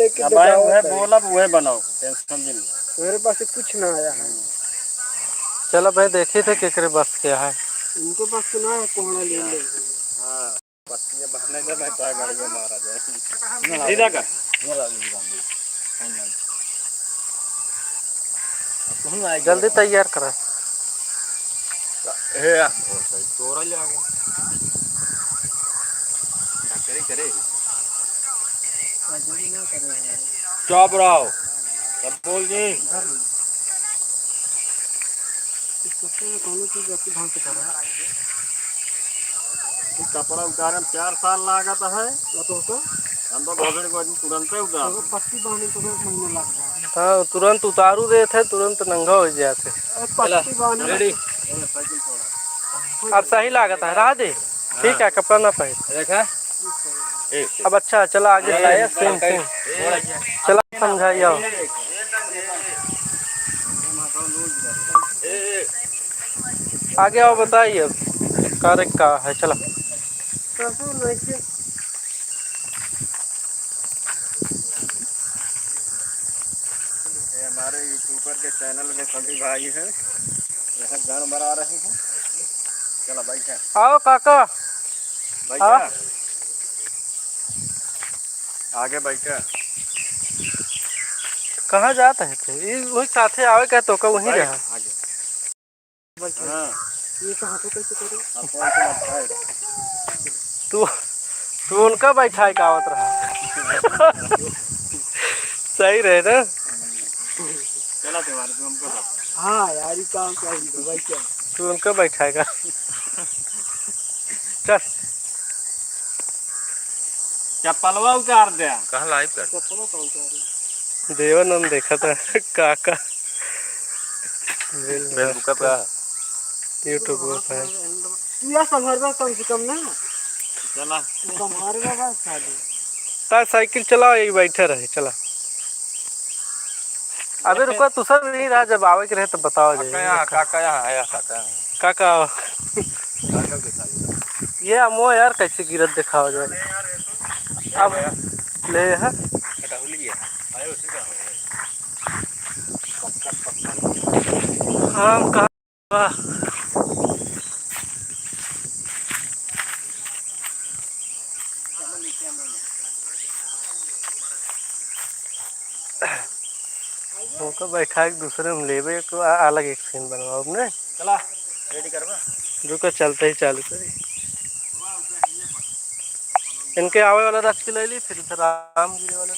लेके अब आए वह बोला वह बनाओ, टेंशन नहीं। मेरे पास कुछ ना आया है। चलो भाई देखे थे केकरे बस क्या है इनके पास तो ना है, कोहड़ा ले ले। हाँ पत्तियां बहने दे, मैं चाय गाड़ी में मारा जाए सीधा कर। जल्दी तैयार करा। हे ओ सही तोरा ले आ गया करे करे चुप रहो सब बोल जी। कपड़ा उतारे में 4 साल लागत है, हम तो घोड़े को तुरंत उतार पत्ती बांधने को 1 महीना लग रहा है। हाँ तुरंत उतारू देते थे, तुरंत नंगा हो जाते। पत्ती बांधने रेडी साइकिल छोड़ा अब सही लागत है रहा दे। ठीक है कपड़ा ना पहन देखा अब अच्छा चला आगे सेम सेम चला समझाइए आओ। आगे आओ बताइए अब कार्य का है चला। हमारे यूट्यूबर के चैनल में सभी भाई हैं, यहाँ गान बना रहे हैं। चला बैठा आओ काका बैठा आगे बैठा। कहाँ जाते हैं थे वही साथे आवे का तो का वहीं रहा। आगे हाँ ये कहाँ तो कैसे करें? तू तू उनका बैठा का आवत रहा सही रहे ना। चला तुम्हारे तुम हमको हाँ यार ये काम चाहिए भाई क्या तू उनका बैठाएगा चल चप्पलवा उतार दे। कहाँ लाइव कर चप्पलों का उतारे देवानंद देखा था काका फेसबुक पे यूट्यूब पे या संभरवा कम से कम ना चला संभरवा बस खाली ता साइकिल चलाओ यही बैठे रहे चला। अबे रुको तू सब नहीं रहा जब आवे के रहे तो बताओ जी। काका यहाँ आया काका ये अमो यार कैसे गिरत दिखाओ जाए अब ले है हाँ कहा उनको बैठा के दूसरे में लेवे को अलग एक सीन बनवाओ ने। चला रेडी करवा रुको चलते ही चालू करी। इनके आवे वाला रास्ते ले ली फिर इधर रामगिरी वाला